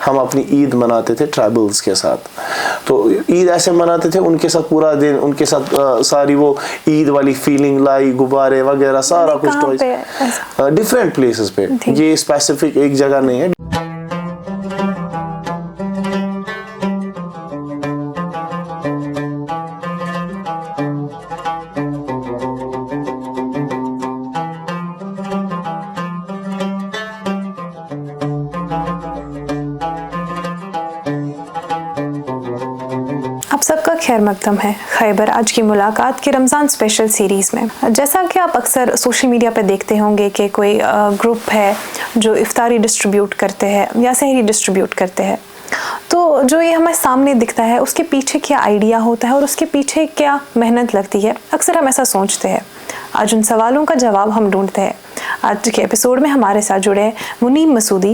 ہم اپنی عید مناتے تھے ٹرائبلز کے ساتھ. تو عید ایسے مناتے تھے ان کے ساتھ پورا دن, ان کے ساتھ ساری وہ عید والی فیلنگ لائی, غبارے وغیرہ سارا کچھ. ڈفرینٹ پلیسز پہ, یہ اسپیسیفک ایک جگہ نہیں ہے. آپ سب کا خیر مقدم ہے خیبر آج کی ملاقات کے رمضان اسپیشل سیریز میں. جیسا کہ آپ اکثر سوشل میڈیا پہ دیکھتے ہوں گے کہ کوئی گروپ ہے جو افطاری ڈسٹریبیوٹ کرتے ہیں یا سحری ڈسٹریبیوٹ کرتے ہیں, تو جو یہ ہمیں سامنے دکھتا ہے اس کے پیچھے کیا آئیڈیا ہوتا ہے اور اس کے پیچھے کیا محنت لگتی ہے, اکثر ہم ایسا سوچتے ہیں. آج ان سوالوں کا جواب ہم ڈھونڈتے ہیں. آج کے ایپیسوڈ میں ہمارے ساتھ جڑے ہیں منیم مسعودی,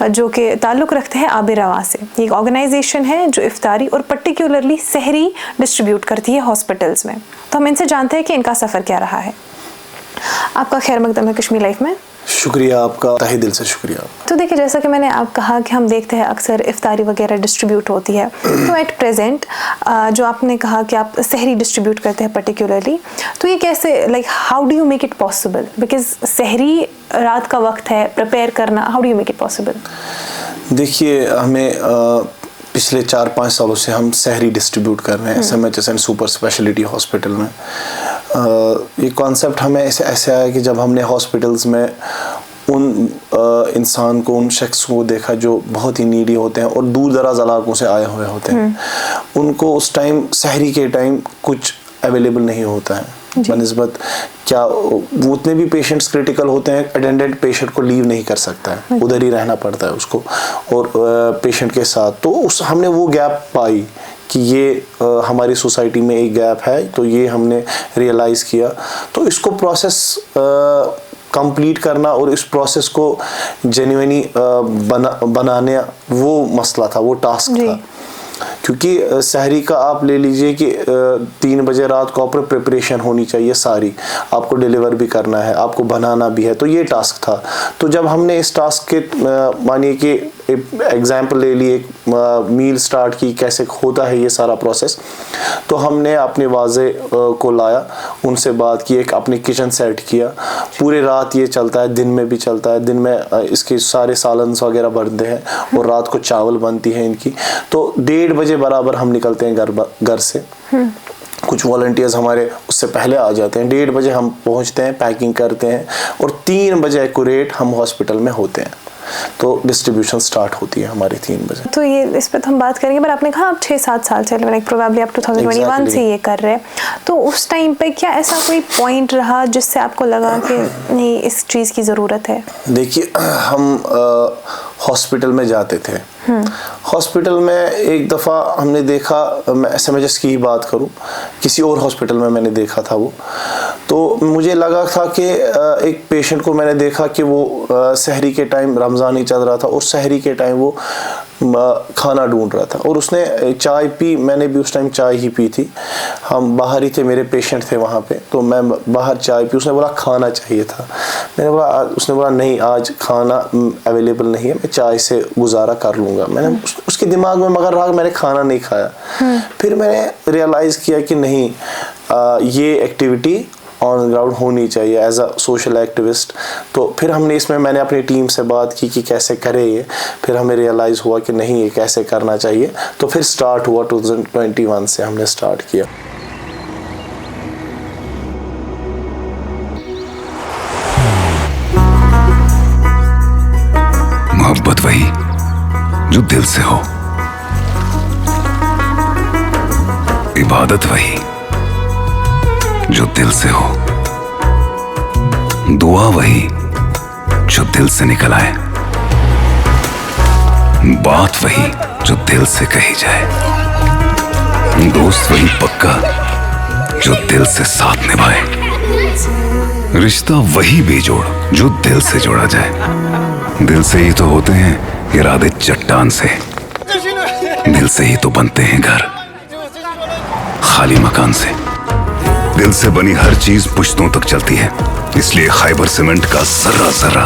جو کہ تعلق رکھتے ہیں آب رواں سے. یہ ایک آرگنائزیشن ہے جو افطاری اور پرٹیکولرلی سحری ڈسٹریبیوٹ کرتی ہے ہاسپٹلز میں. تو ہم ان سے جانتے ہیں کہ ان کا سفر کیا رہا ہے. آپ کا خیر مقدم ہے کشمیر لائف میں. شکریہ آپ کا, تہہ دل سے شکریہ. تو دیکھیں جیسا کہ میں نے آپ کہا کہ ہم دیکھتے ہیں اکثر افطاری وغیرہ ڈسٹریبیوٹ ہوتی ہے, تو ایٹ پریزنٹ جو آپ نے کہا کہ آپ سحری ڈسٹریبیوٹ کرتے ہیں پرٹیکولرلی, تو یہ کیسے, like how do you make it possible, because سحری رات کا وقت ہے, پریپیئر کرنا, how do you make it possible? دیکھیے ہمیں پچھلے 4-5 سالوں سے ہم سحری ڈسٹریبیوٹ کر رہے ہیں SMHS and super speciality hospital میں. یہ کانسیپٹ ہمیں ایسے آیا کہ جب ہم نے ہاسپٹلز میں ان انسان کو, ان شخص کو دیکھا جو بہت ہی نیڈی ہوتے ہیں اور دور دراز علاقوں سے آئے ہوئے ہوتے ہیں. ان کو اس ٹائم سحری کے ٹائم کچھ اویلیبل نہیں ہوتا ہے بنسبت کیا, وہ اتنے بھی پیشنٹس کریٹیکل ہوتے ہیں, اٹینڈنٹ پیشنٹ کو لیو نہیں کر سکتا ہے, ادھر ہی رہنا پڑتا ہے اس کو اور پیشنٹ کے ساتھ. تو ہم نے وہ گیپ پائی کہ یہ ہماری سوسائٹی میں ایک گیپ ہے, تو یہ ہم نے ریئلائز کیا. تو اس کو پروسیس کمپلیٹ کرنا اور اس پروسیس کو جینوئنلی بنانے, وہ مسئلہ تھا, وہ ٹاسک تھا. کیونکہ سحری کا آپ لے لیجئے کہ 3 بجے رات کو آپ پریپریشن ہونی چاہیے ساری, آپ کو ڈیلیور بھی کرنا ہے, آپ کو بنانا بھی ہے, تو یہ ٹاسک تھا. تو جب ہم نے اس ٹاسک کے مانیے کہ ایگزامپل لے لی, ایک میل سٹارٹ کی کیسے ہوتا ہے یہ سارا پروسیس, تو ہم نے اپنے واضح کو لایا, ان سے بات کی, ایک اپنے کچن سیٹ کیا. پورے رات یہ چلتا ہے, دن میں بھی چلتا ہے, دن میں اس کے سارے سالنس وغیرہ بنتے ہیں اور رات کو چاول بنتی ہے ان کی. تو 1:30 بجے برابر ہم نکلتے ہیں گھر سے. کچھ والنٹیئرز ہمارے اس سے پہلے آ جاتے ہیں, 1:30 بجے ہم پہنچتے ہیں, پیکنگ کرتے ہیں, اور 3 بجے ایکوریٹ ہم ہاسپٹل میں ہوتے ہیں. تو ڈسٹریبیوشن سٹارٹ ہوتی ہے ہماری 3 بجے. تو یہ اس پہ تو ہم بات کریں گے, پر آپ نے کہا آپ 6-7 سال سے, لائک پروبیبلی آپ 2021 سے یہ کر رہے ہیں. تو اس ٹائم پہ کیا ایسا کوئی پوائنٹ رہا جس سے آپ کو لگا کہ نہیں اس چیز کی ضرورت ہے؟ دیکھیے ہم ہاسپٹل میں جاتے تھے. ہاسپٹل میں ایک دفعہ ہم نے دیکھا, میں SMHS کی ہی بات کروں, کسی اور ہاسپٹل میں نے دیکھا تھا وہ, تو مجھے لگا تھا کہ ایک پیشنٹ کو میں نے دیکھا کہ وہ سحری کے ٹائم, رمضان ہی چل رہا تھا, اور سحری کے ٹائم وہ کھانا ڈھونڈ رہا تھا, اور اس نے چائے پی, میں نے بھی اس ٹائم چائے ہی پی تھی. ہم باہر ہی تھے, میرے پیشنٹ تھے وہاں پہ, تو میں باہر چائے پی. اس نے بولا کھانا چاہیے تھا. میں نے بولا, اس نے بولا نہیں آج کھانا اویلیبل نہیں ہے, میں چائے سے گزارا کر لوں گا. میں نے اس کے دماغ میں مگر رہا, میں نے کھانا نہیں کھایا. پھر میں نے ریئلائز کیا کہ نہیں, یہ ایکٹیویٹی آن گراؤنڈ ہونی چاہیے ایز اے سوشل ایکٹیوسٹ. تو پھر ہم نے اس میں نے اپنی ٹیم سے بات کی کہ کیسے کرے یہ. پھر ہمیں ریئلائز ہوا کہ نہیں یہ کیسے کرنا چاہیے. تو پھر سٹارٹ ہوا 2021 سے ہم نے سٹارٹ کیا. محبت وہی جو دل سے ہو, عبادت وہی جو دل سے ہو, دعا وہی جو دل سے نکل آئے, بات وہی جو دل سے کہی جائے, دوست وہی پکا جو دل سے ساتھ نبھائے, رشتہ وہی بے جوڑ جو دل سے جوڑا جائے. دل سے ہی تو ہوتے ہیں ارادے چٹان سے, دل سے ہی تو بنتے ہیں گھر خالی مکان سے. دل سے بنی ہر چیز پشتوں تک چلتی ہے, اس لیے خیبر سیمنٹ کا ذرہ ذرہ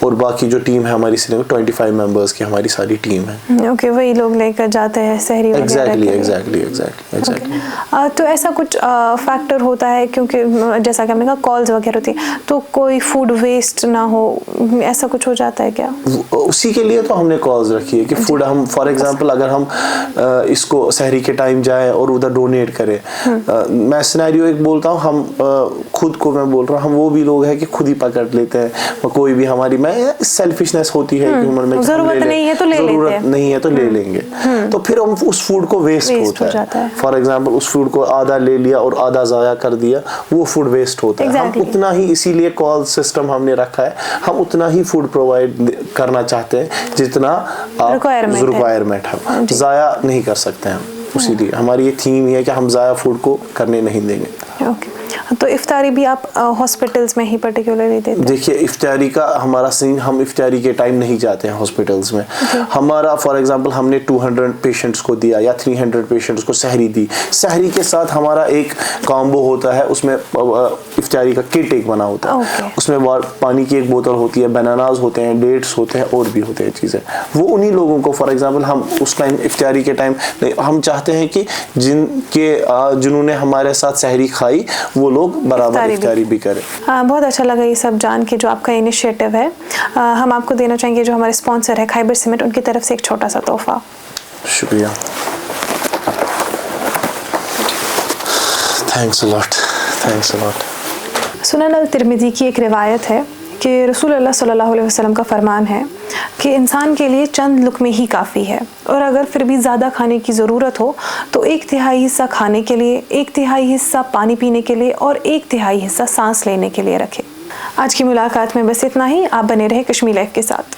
اور باقی جو ٹیم ہے ہماری سری نگر 25 ممبرس کی ہماری ساری ٹیم ہے. اوکے, وہی لوگ لے کر جاتے ہیں سحری وغیرہ. ایگزیکٹلی. تو ایسا کچھ فیکٹر ہوتا ہے کیونکہ جیسا کہ ہم نے کہا کالز وغیرہ ہوتی ہیں, تو کوئی فوڈ ویسٹ نہ ہو, ایسا کچھ ہو جاتا ہے کیا؟ اسی کے لیے تو ہم نے کالز رکھی ہے کہ فوڈ ہم فار ایگزامپل اگر ہم اس کو سحری کے ٹائم جائیں اور ادھر ڈونیٹ کریں. میں سینیریو ایک بولتا ہوں, ہم خود کو میں بول رہا ہوں, ہم وہ بھی لوگ ہیں کہ خود ہی پکڑ لیتے ہیں, کوئی بھی ہماری میں سیلفشنس ہوتی ہے کہ ہیومن میں, ضرورت نہیں ہے تو لے لیتے ہیں, ضرورت نہیں ہے تو لے لیں گے, تو پھر ہم اس فوڈ کو ویسٹ ہوتا ہے. فار ایگزامپل اس فوڈ کو آدھا لے لیا اور آدھا ضائع کر دیا, وہ فوڈ ویسٹ ہوتا ہے. ہم اتنا ہی, اسی لیے کال سسٹم ہم نے رکھا ہے, ہم اتنا ہی فوڈ پرووائڈ کرنا چاہتے ہیں جتنا ریکوائرمنٹ ہے, ضائع نہیں کر سکتے ہم. اسی لیے ہماری یہ تھیم یہ ہے کہ ہم ضائع فوڈ کو کرنے نہیں دیں گے. اوکے, تو افطاری بھی آپ ہاسپٹلس میں ہی پرٹیکولرلی دیتے ہیں؟ دیکھیے افطاری کا ہمارا سین, ہم افطاری کے ٹائم نہیں جاتے ہیں ہاسپٹلس میں. ہمارا فار ایگزامپل ہم نے 200 پیشنٹس کو دیا یا 300 پیشنٹس کو سحری دی, سحری کے ساتھ ہمارا ایک کامبو ہوتا ہے, اس میں افطاری کا کٹ ایک بنا ہوتا ہے, اس میں پانی کی ایک بوتل ہوتی ہے, بناناز ہوتے ہیں, ڈیٹس ہوتے ہیں, اور بھی ہوتے ہیں چیزیں. وہ انہی لوگوں کو فار ایگزامپل ہم اس ٹائم افطاری کے ٹائم ہم چاہتے ہیں کہ جنہوں نے ہمارے ساتھ سحری کھائی وہ لوگ برابر افطاری بھی کریں. بہت اچھا لگا یہ سب جان کے جو آپ کا انیشیٹو ہے. ہم آپ کو دینا چاہیں گے جو ہمارے اسپانسر ہے خیبر سیمنٹ, ان کی طرف سے ایک چھوٹا سا تحفہ. شکریہ, تھینکس اے لاٹ. سنن الترمذی کی ایک روایت ہے کہ رسول اللہ صلی اللہ علیہ وسلم کا فرمان ہے کہ انسان کے لیے چند لقمے ہی کافی ہے, اور اگر پھر بھی زیادہ کھانے کی ضرورت ہو تو 1/3 حصہ کھانے کے لیے, 1/3 حصہ پانی پینے کے لیے, اور 1/3 حصہ سانس لینے کے لیے رکھے. آج کی ملاقات میں بس اتنا ہی. آپ بنے رہے کشمیر لائف کے ساتھ.